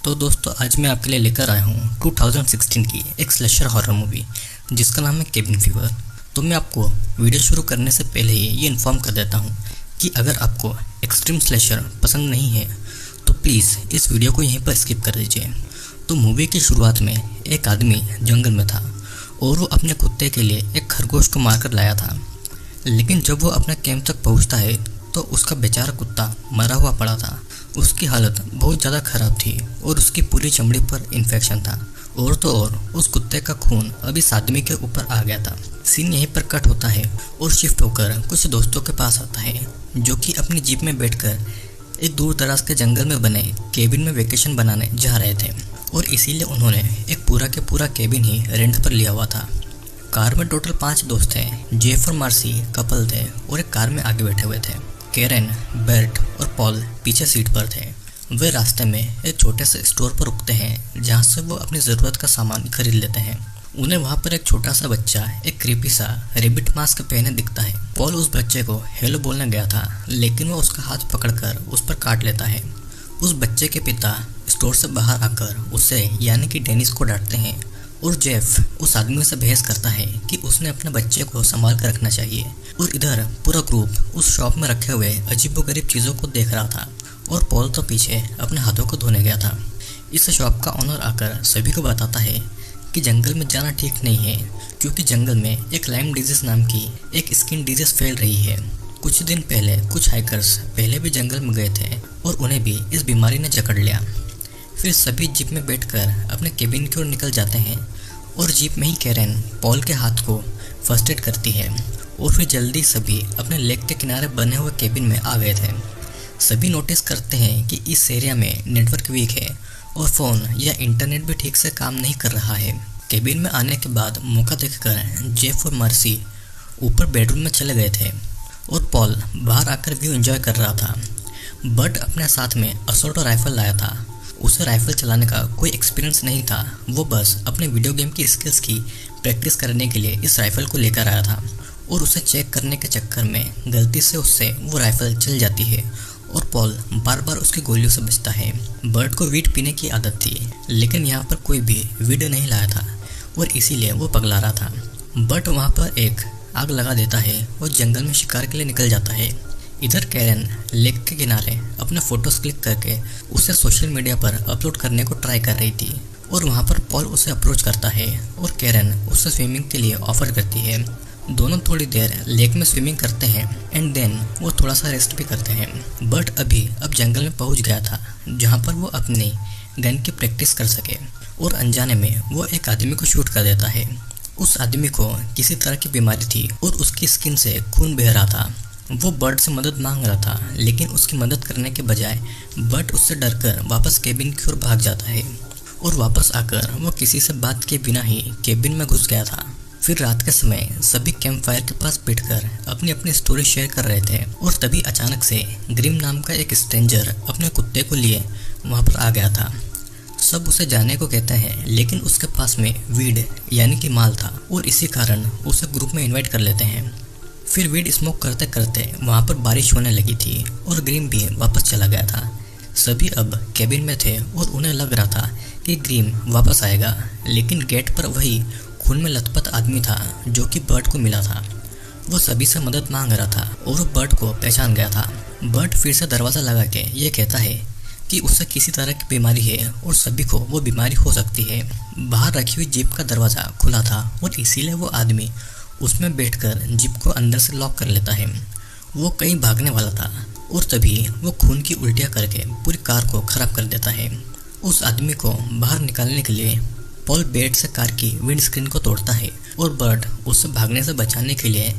तो दोस्तों आज मैं आपके लिए लेकर आया हूँ 2016 की एक स्लेशर हॉरर मूवी जिसका नाम है केबिन फीवर। तो मैं आपको वीडियो शुरू करने से पहले ही ये इन्फॉर्म कर देता हूँ कि अगर आपको एक्सट्रीम स्लेशर पसंद नहीं है तो प्लीज़ इस वीडियो को यहीं पर स्किप कर दीजिए। तो मूवी की शुरुआत में एक आदमी जंगल में था और वो अपने कुत्ते के लिए एक खरगोश को मारकर लाया था, लेकिन जब वो अपने कैंप तक पहुँचता है तो उसका बेचारा कुत्ता मरा हुआ पड़ा था। उसकी हालत बहुत ज़्यादा ख़राब थी और उसकी पूरी चमड़ी पर इन्फेक्शन था और तो और उस कुत्ते का खून अब इस आदमी के ऊपर आ गया था। सीन यहीं पर कट होता है और शिफ्ट होकर कुछ दोस्तों के पास आता है जो कि अपनी जीप में बैठकर एक दूर दराज के जंगल में बने केबिन में वेकेशन बनाने जा रहे थे और इसीलिए उन्होंने एक पूरा के पूरा केबिन ही रेंट पर लिया हुआ था। कार में टोटल 5 दोस्त थे। जेफ और मार्सी कपल थे और एक कार में आगे बैठे हुए थे। कैरन, बेर्ट और पॉल पीछे सीट पर थे। वे रास्ते में एक छोटे से स्टोर पर रुकते हैं जहां से वो अपनी ज़रूरत का सामान खरीद लेते हैं। उन्हें वहां पर एक छोटा सा बच्चा एक क्रीपी सा रेबिट मास्क पहने दिखता है। पॉल उस बच्चे को हेलो बोलने गया था, लेकिन वो उसका हाथ पकड़कर उस पर काट लेता है। उस बच्चे के पिता स्टोर से बाहर आकर उसे यानी कि डेनिस को डांटते हैं और जेफ उस आदमी से बहस करता है कि उसने अपने बच्चे को संभाल कर रखना चाहिए। और इधर पूरा ग्रुप उस शॉप में रखे हुए अजीबोगरीब चीज़ों को देख रहा था और पॉल तो पीछे अपने हाथों को धोने गया था। इस शॉप का ओनर आकर सभी को बताता है कि जंगल में जाना ठीक नहीं है क्योंकि जंगल में एक लाइम डिजीज़ नाम की एक स्किन डिजीज़ फैल रही है। कुछ दिन पहले कुछ हाइकर्स पहले भी जंगल में गए थे और उन्हें भी इस बीमारी ने जकड़ लिया। फिर सभी जीप में बैठकर अपने केबिन की ओर निकल जाते हैं और जीप में ही कैरन पॉल के हाथ को फर्स्ट एड करती है और फिर जल्दी सभी अपने लेक के किनारे बने हुए केबिन में आ गए थे। सभी नोटिस करते हैं कि इस एरिया में नेटवर्क वीक है और फ़ोन या इंटरनेट भी ठीक से काम नहीं कर रहा है। केबिन में आने के बाद मौका देखकर जेफ और मार्सी ऊपर बेडरूम में चले गए थे और पॉल बाहर आकर व्यू एंजॉय कर रहा था। बट अपने साथ में असॉल्ट राइफल लाया था। उसे राइफल चलाने का कोई एक्सपीरियंस नहीं था, वो बस अपने वीडियो गेम की स्किल्स की प्रैक्टिस करने के लिए इस राइफल को लेकर आया था और उसे चेक करने के चक्कर में गलती से उससे वो राइफल चल जाती है और पॉल बार बार उसकी गोलियों से बचता है। बर्ड को वीड पीने की आदत थी, लेकिन यहाँ पर कोई भी वीड नहीं लाया था और इसीलिए वो पगला रहा था। बट वहाँ पर एक आग लगा देता है और जंगल में शिकार के लिए निकल जाता है। इधर कैरन लेक के किनारे अपने फ़ोटोज़ क्लिक करके उसे सोशल मीडिया पर अपलोड करने को ट्राई कर रही थी और वहाँ पर पॉल उसे अप्रोच करता है और कैरन उसे स्विमिंग के लिए ऑफ़र करती है। दोनों थोड़ी देर लेक में स्विमिंग करते हैं एंड देन वो थोड़ा सा रेस्ट भी करते हैं। बट अब जंगल में पहुँच गया था जहाँ पर वो अपनी गन की प्रैक्टिस कर सके और अनजाने में वो एक आदमी को शूट कर देता है। उस आदमी को किसी तरह की बीमारी थी और उसकी स्किन से खून बह रहा था। वो बर्ड से मदद मांग रहा था, लेकिन उसकी मदद करने के बजाय बर्ड उससे डरकर वापस केबिन की ओर भाग जाता है और वापस आकर वो किसी से बात किए बिना ही केबिन में घुस गया था। फिर रात के समय सभी कैंप फायर के पास बैठकर अपनी अपनी स्टोरी शेयर कर रहे थे और तभी अचानक से ग्रिम नाम का एक स्ट्रेंजर अपने कुत्ते को लिए वहाँ पर आ गया था। सब उसे जाने को कहते हैं, लेकिन उसके पास में वीड यानी कि माल था और इसी कारण उसे ग्रुप में इन्वाइट कर लेते हैं। फिर वीड स्मोक करते करते वहाँ पर बारिश होने लगी थी और ग्रीम भी वापस चला गया था। सभी अब केबिन में थे और उन्हें लग रहा था कि ग्रीम वापस आएगा, लेकिन गेट पर वही खून में लथपथ आदमी था जो कि बर्ड को मिला था। वो सभी से मदद मांग रहा था और वो बर्ड को पहचान गया था। बर्ड फिर से दरवाज़ा लगा के ये कहता है कि उसे किसी तरह की बीमारी है और सभी को वो बीमारी हो सकती है। बाहर रखी हुई जीप का दरवाज़ा खुला था और इसीलिए वो आदमी उसमें बैठकर जीप को अंदर से लॉक कर लेता है। वो कहीं भागने वाला था और तभी वो खून की उल्टियाँ करके पूरी कार को ख़राब कर देता है। उस आदमी को बाहर निकालने के लिए पॉल बेट से कार की विंड स्क्रीन को तोड़ता है और बर्ड उससे भागने से बचाने के लिए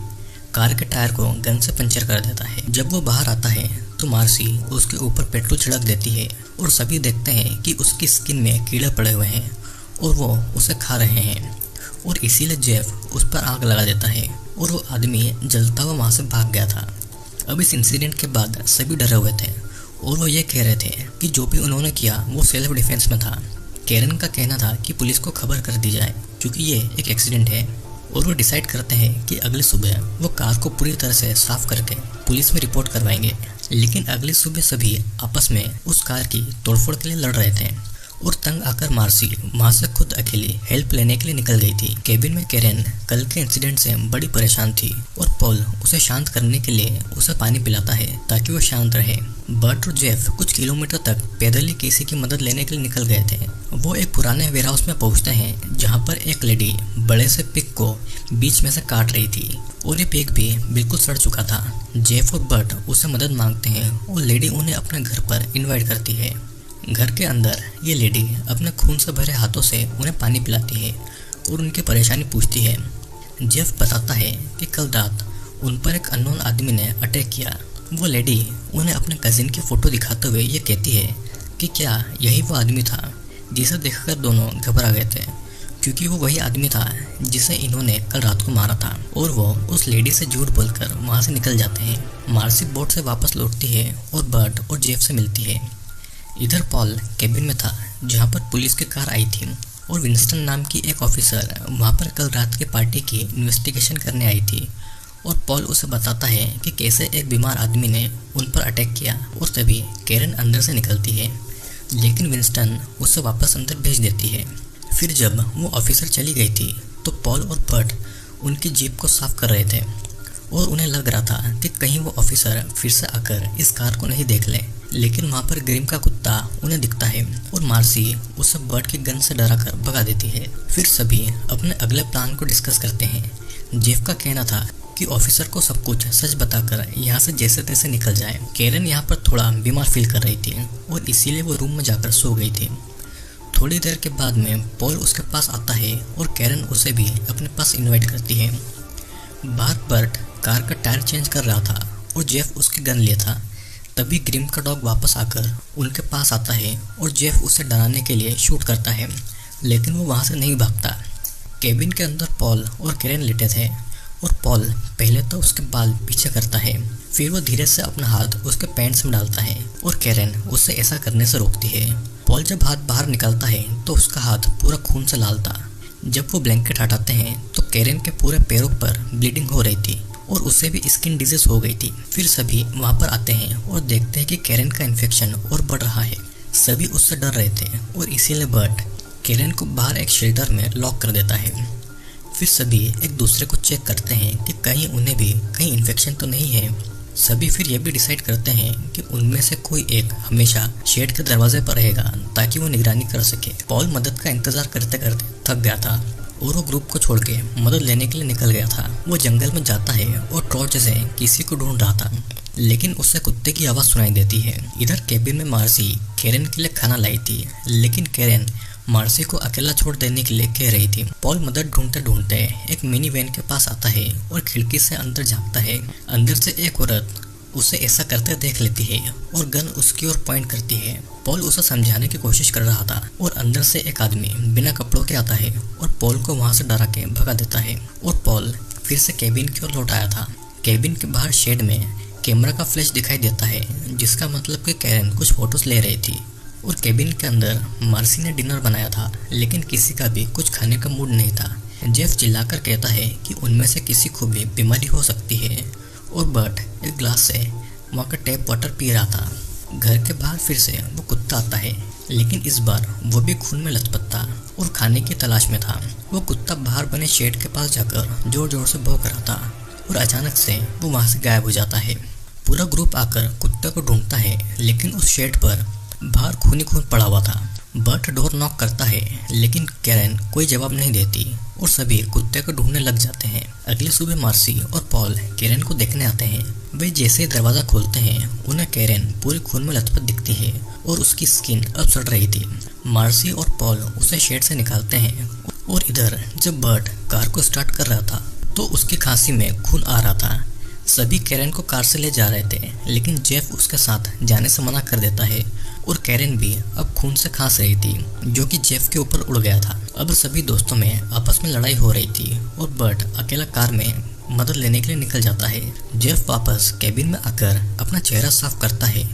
कार के टायर को गन से पंचर कर देता है। जब वो बाहर आता है तो मार्सी उसके ऊपर पेट्रोल छिड़क देती है और सभी देखते हैं कि उसकी स्किन में कीड़े पड़े हुए हैं और वो उसे खा रहे हैं और इसीलिए जेफ उस पर आग लगा देता है और वो आदमी जलता हुआ वहाँ से भाग गया था। अब इस इंसिडेंट के बाद सभी डरे हुए थे और वो ये कह रहे थे कि जो भी उन्होंने किया वो सेल्फ डिफेंस में था। कैरन का कहना था कि पुलिस को खबर कर दी जाए क्योंकि ये एक एक्सीडेंट है और वो डिसाइड करते हैं कि अगली सुबह वो कार को पूरी तरह से साफ करके पुलिस में रिपोर्ट करवाएंगे। लेकिन अगली सुबह सभी आपस में उस कार की तोड़फोड़ के लिए लड़ रहे थे और तंग आकर मार्सी वहां से खुद अकेली हेल्प लेने के लिए निकल गई थी। केबिन में कैरेन कल के इंसिडेंट से बड़ी परेशान थी और पॉल उसे शांत करने के लिए उसे पानी पिलाता है ताकि वो शांत रहे। बर्ट और जेफ कुछ किलोमीटर तक पैदल ही किसी की मदद लेने के लिए निकल गए थे। वो एक पुराने वेयरहाउस में पहुंचते हैं जहां पर एक लेडी बड़े से पिग को बीच में से काट रही थी और ये पिग भी बिल्कुल सड़ चुका था। जेफ और बर्ट उससे मदद मांगते हैं और लेडी उन्हें अपने घर पर इनवाइट करती है। घर के अंदर ये लेडी अपने खून से भरे हाथों से उन्हें पानी पिलाती है और उनकी परेशानी पूछती है। जेफ बताता है कि कल रात उन पर एक अननोन आदमी ने अटैक किया। वो लेडी उन्हें अपने कजिन की फ़ोटो दिखाते हुए ये कहती है कि क्या यही वो आदमी था जिसे देखकर दोनों घबरा गए थे, क्योंकि वो वही आदमी था जिसे इन्होंने कल रात को मारा था। और वो उस लेडी से झूठ बोलकर वहाँ से निकल जाते हैं। मार्सी बोट से वापस लौटती है और बर्ट और जेफ से मिलती है। इधर पॉल केबिन में था जहाँ पर पुलिस की कार आई थी और विंस्टन नाम की एक ऑफिसर वहाँ पर कल रात की पार्टी की इन्वेस्टिगेशन करने आई थी और पॉल उसे बताता है कि कैसे एक बीमार आदमी ने उन पर अटैक किया। और तभी कैरन अंदर से निकलती है, लेकिन विंस्टन उसे वापस अंदर भेज देती है। फिर जब वो ऑफिसर चली गई थी तो पॉल और बर्ट उनकी जीप को साफ कर रहे थे और उन्हें लग रहा था कि कहीं वो ऑफिसर फिर से आकर इस कार को नहीं देख ले। लेकिन वहाँ पर ग्रिम का कुत्ता उन्हें दिखता है और मार्सी उसे बर्ट की गन से डराकर भगा देती है। फिर सभी अपने अगले प्लान को डिस्कस करते हैं। जेफ का कहना था कि ऑफिसर को सब कुछ सच बताकर यहाँ से जैसे तैसे निकल जाए। कैरन यहाँ पर थोड़ा बीमार फील कर रही थी और इसीलिए वो रूम में जाकर सो गई थी। थोड़ी देर के बाद में पॉल उसके पास आता है और कैरन उसे भी अपने पास इनवाइट करती है। बाहर बर्ट कार का टायर चेंज कर रहा था और जेफ उसकी गन लिया था। तभी ग्रिम का डॉग वापस आकर उनके पास आता है और जेफ उसे डराने के लिए शूट करता है, लेकिन वो वहाँ से नहीं भागता। केबिन के अंदर पॉल और कैरन लेटे थे और पॉल पहले तो उसके बाल पीछे करता है, फिर वो धीरे से अपना हाथ उसके पैंट्स में डालता है और कैरन उसे ऐसा करने से रोकती है। पॉल जब हाथ बाहर निकालता है तो उसका हाथ पूरा खून से लाल था। जब वो ब्लैंकेट हटाते हैं तो कैरन के पूरे पैरों पर ब्लीडिंग हो रही थी और उसे भी स्किन डिजीज हो गई थी। फिर सभी वहाँ पर आते हैं और देखते हैं कि कैरन का इन्फेक्शन और बढ़ रहा है। सभी उससे डर रहे थे और इसीलिए बर्ट कैरन को बाहर एक शेल्टर में लॉक कर देता है। फिर सभी एक दूसरे को चेक करते हैं कि कहीं उन्हें भी कहीं इन्फेक्शन तो नहीं है। सभी फिर ये भी डिसाइड करते हैं कि उनमें से कोई एक हमेशा शेड के दरवाजे पर रहेगा ताकि वो निगरानी कर सके। पॉल मदद का इंतजार करते करते थक गया था और वो ग्रुप को छोड़ के मदद लेने के लिए निकल गया था। वो जंगल में जाता है और टॉर्च से किसी को ढूंढ रहा था, लेकिन उससे कुत्ते की आवाज़ सुनाई देती है। इधर केबिन में मार्सी कैरन के लिए खाना लाई थी, लेकिन कैरन मार्सी को अकेला छोड़ देने के लिए कह रही थी। पॉल मदद ढूंढते ढूंढते एक मिनी वैन के पास आता है और खिड़की से अंदर झांकता है। अंदर से एक औरत उसे ऐसा करते देख लेती है और गन उसकी ओर पॉइंट करती है। पॉल उसे समझाने की कोशिश कर रहा था और अंदर से एक आदमी बिना कपड़ों के आता है और पॉल को वहां से डरा के भगा देता है और पॉल फिर से केबिन की ओर लौट आया था। केबिन के बाहर शेड में कैमरा का फ्लैश दिखाई देता है, जिसका मतलब कि कैरन कुछ फोटोज ले रही थी। और केबिन के अंदर मार्सी ने डिनर बनाया था, लेकिन किसी का भी कुछ खाने का मूड नहीं था। जेफ चिल्लाकर कहता है कि उनमें से किसी को भी बीमारी हो सकती है और बर्ट एक ग्लास से वहाँ का टैप वाटर पी रहा था। घर के बाहर फिर से वो कुत्ता आता है, लेकिन इस बार वो भी खून में लथपथ था और खाने की तलाश में था। वो कुत्ता बाहर बने शेड के पास जाकर जोर जोर से भौंक रहा था और अचानक से वो वहाँ से गायब हो जाता है। पूरा ग्रुप आकर कुत्ते को ढूंढता है, लेकिन उस शेड पर बाहर खून ही खून पड़ा हुआ था। बर्ट डोर नॉक करता है, लेकिन कैरन कोई जवाब नहीं देती और सभी कुत्ते को ढूंढने लग जाते हैं। अगली सुबह मार्सी और पॉल कैरन को देखने आते हैं। वे जैसे ही दरवाज़ा खोलते हैं उन्हें कैरन पूरी खून में लथपथ दिखती है और उसकी स्किन अब सड़ रही थी। मार्सी और पॉल उसे शेड से निकालते हैं और इधर जब बर्ट कार को स्टार्ट कर रहा था तो उसकी खांसी में खून आ रहा था। सभी कैरन को कार से ले जा रहे थे, लेकिन जेफ उसके साथ जाने से मना कर देता है और कैरन भी अब खून से खांस रही थी, जो कि जेफ के ऊपर उड़ गया था। अब सभी दोस्तों में आपस में लड़ाई हो रही थी और बर्ट अकेला कार में मदद लेने के लिए निकल जाता है। जेफ वापस केबिन में आकर अपना चेहरा साफ करता है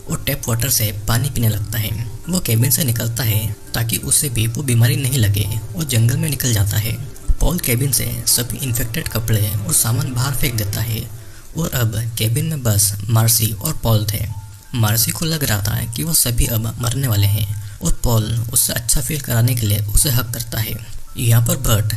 और टैप वाटर से पानी पीने लगता है। वो केबिन से निकलता है ताकि उसे भी वो बीमारी नहीं लगे और जंगल में निकल जाता है। पॉल केबिन से सभी इन्फेक्टेड कपड़े और सामान बाहर फेंक देता है और अब केबिन में बस मार्सी और पॉल थे। मार्सी को लग रहा था कि वो सभी अब मरने वाले हैं और पॉल उससे अच्छा फील कराने के लिए उसे हक करता है। यहाँ पर बर्ट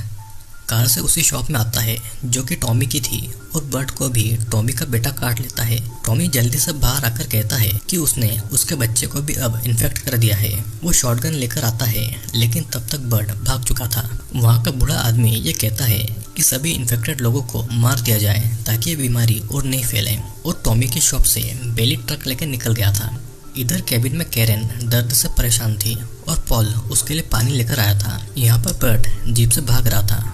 कार से उसी शॉप में आता है जो कि टॉमी की थी और बर्ट को भी टॉमी का बेटा काट लेता है। टॉमी जल्दी से बाहर आकर कहता है कि उसने उसके बच्चे को भी अब इन्फेक्ट कर दिया है। वो शॉटगन लेकर आता है लेकिन तब तक बर्ट भाग चुका था। वहाँ का बूढ़ा आदमी ये कहता है कि सभी इन्फेक्टेड लोगों को मार दिया जाए ताकि ये बीमारी और नहीं फैले, और टॉमी की शॉप से बेली ट्रक लेकर निकल गया था। इधर केबिन में कैरेन दर्द से परेशान थी और पॉल उसके लिए पानी लेकर आया था। यहाँ पर बर्ट जीप से भाग रहा था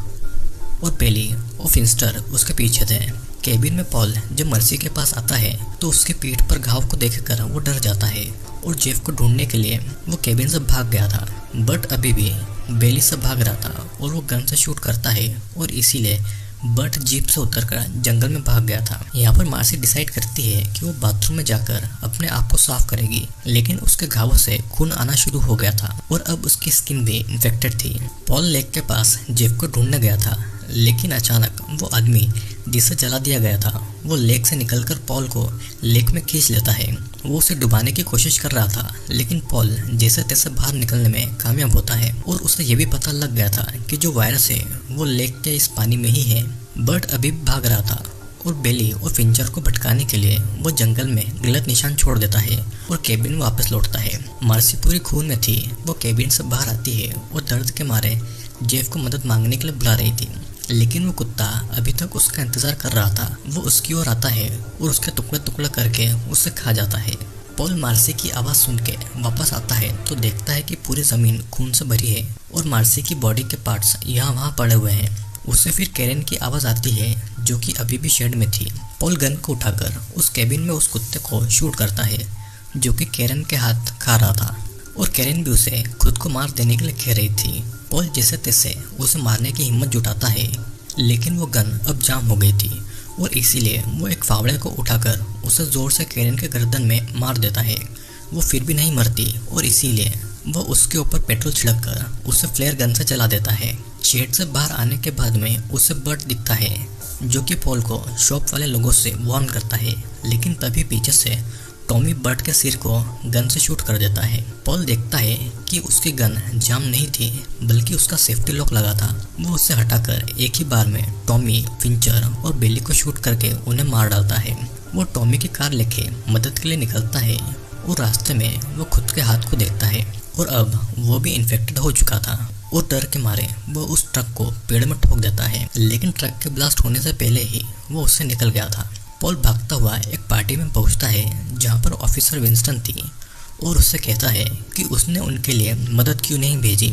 और बेली और फिंस्टर उसके पीछे थे। केबिन में पॉल जब मर्सी के पास आता है तो उसके पीठ पर घाव को देखकर वो डर जाता है और जेफ को ढूंढने के लिए वो केबिन से भाग गया था। बर्ट अभी भी बेली से भाग रहा था और वो गन से शूट करता है और इसीलिए बर्ट जीप से उतरकर जंगल में भाग गया था। यहाँ पर मार्सी डिसाइड करती है कि वो बाथरूम में जाकर अपने आप को साफ करेगी, लेकिन उसके घावों से खून आना शुरू हो गया था और अब उसकी स्किन भी इन्फेक्टेड थी। पॉल लेक के पास जेफ को ढूंढने गया था, लेकिन अचानक वो आदमी जिसे जला दिया गया था वो लेक से निकलकर पॉल को लेक में खींच लेता है। वो उसे डुबाने की कोशिश कर रहा था, लेकिन पॉल जैसे तैसे बाहर निकलने में कामयाब होता है और उसे ये भी पता लग गया था कि जो वायरस है वो लेक के इस पानी में ही है। बर्ट अभी भी भाग रहा था और बेली और फिंचर को भटकाने के लिए वो जंगल में गलत निशान छोड़ देता है और केबिन वापस लौटता है। मार्सी पूरी खून में थी। वो केबिन से बाहर आती है और दर्द के मारे जेफ को मदद मांगने के लिए बुला रही थी, लेकिन वो कुत्ता अभी तक उसका इंतजार कर रहा था। वो उसकी ओर आता है और उसके टुकड़े टुकड़े करके उसे खा जाता है। पॉल मार्सी की आवाज़ सुन के वापस आता है तो देखता है कि पूरी ज़मीन खून से भरी है और मार्सी की बॉडी के पार्ट्स यहाँ वहाँ पड़े हुए हैं। उससे फिर कैरेन की आवाज़ आती है जो कि अभी भी शेड में थी। पॉल गन को उठाकर उस केबिन में उस कुत्ते को शूट करता है जो कि कैरेन के हाथ खा रहा था और कैरेन भी उसे खुद को मार देने के लिए कह रही थी। पॉल जैसे तैसे उसे मारने की हिम्मत जुटाता है, लेकिन वो गन अब जाम हो गई थी और इसीलिए वो एक फावड़े को उठाकर उसे जोर से कैरेन के गर्दन में मार देता है। वो फिर भी नहीं मरती और इसीलिए वो उसके ऊपर पेट्रोल छिड़ककर उसे फ्लेयर गन से जला देता है। शेड से बाहर आने के बाद में उसे बर्ट दिखता है जो कि पॉल को शॉप वाले लोगों से वार्न करता है, लेकिन तभी पीछे से टॉमी बर्ट के सिर को गन से शूट कर देता है। पॉल देखता है कि उसकी गन जाम नहीं थी बल्कि उसका सेफ्टी लॉक लगा था। वो उसे हटाकर एक ही बार में टॉमी, फिंचर और बेली को शूट करके उन्हें मार डालता है। वो टॉमी की कार लेके मदद के लिए निकलता है और रास्ते में वो खुद के हाथ को देखता है और अब वो भी इन्फेक्टेड हो चुका था और डर के मारे वो उस ट्रक को पेड़ में ठोक देता है, लेकिन ट्रक के ब्लास्ट होने से पहले ही वो उससे निकल गया था। पॉल भागता हुआ एक पार्टी में पहुंचता है जहां पर ऑफिसर विंस्टन थी और उससे कहता है कि उसने उनके लिए मदद क्यों नहीं भेजी,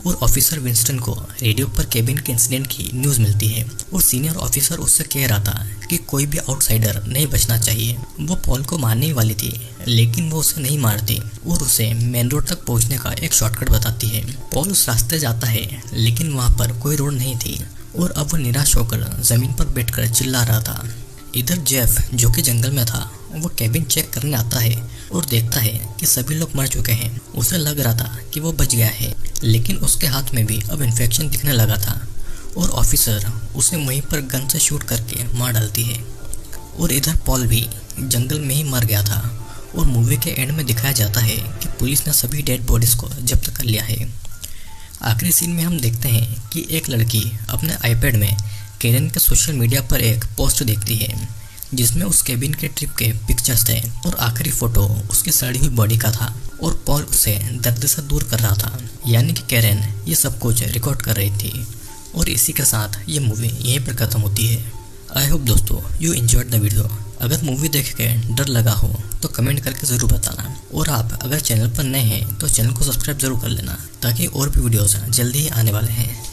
और ऑफिसर विंस्टन को रेडियो पर केबिन के इंसिडेंट की न्यूज़ मिलती है और सीनियर ऑफिसर उससे कह रहा था कि कोई भी आउटसाइडर नहीं बचना चाहिए। वो पॉल को मारने ही वाली थी, लेकिन वो उसे नहीं मारती और उसे मेन रोड तक पहुंचने का एक शॉर्टकट बताती है। पॉल उस रास्ते जाता है, लेकिन वहाँ पर कोई रोड नहीं थी और अब वो निराश होकर ज़मीन पर बैठकर चिल्ला रहा था। इधर जेफ जो कि जंगल में था वो केबिन चेक करने आता है और देखता है कि सभी लोग मर चुके हैं। उसे लग रहा था कि वो बच गया है, लेकिन उसके हाथ में भी अब इन्फेक्शन दिखने लगा था और ऑफिसर उसे वहीं पर गन से शूट करके मार डालती है। और इधर पॉल भी जंगल में ही मर गया था और मूवी के एंड में दिखाया जाता है कि पुलिस ने सभी डेड बॉडीज़ को जब्त कर लिया है। आखिरी सीन में हम देखते हैं कि एक लड़की अपने आईपैड में कैरेन के सोशल मीडिया पर एक पोस्ट देखती है जिसमें उस केबिन के ट्रिप के पिक्चर्स थे और आखिरी फोटो उसकी सड़ी हुई बॉडी का था और पॉल उसे दर्द से दूर कर रहा था, यानी कि कैरेन ये सब कुछ रिकॉर्ड कर रही थी। और इसी के साथ ये मूवी यहीं पर ख़त्म होती है। आई होप दोस्तों यू एंजॉयड द वीडियो। अगर मूवी देख के डर लगा हो तो कमेंट करके ज़रूर बताना, और आप अगर चैनल पर नए हैं तो चैनल को सब्सक्राइब जरूर कर लेना ताकि और भी वीडियोज़ जल्दी ही आने वाले हैं।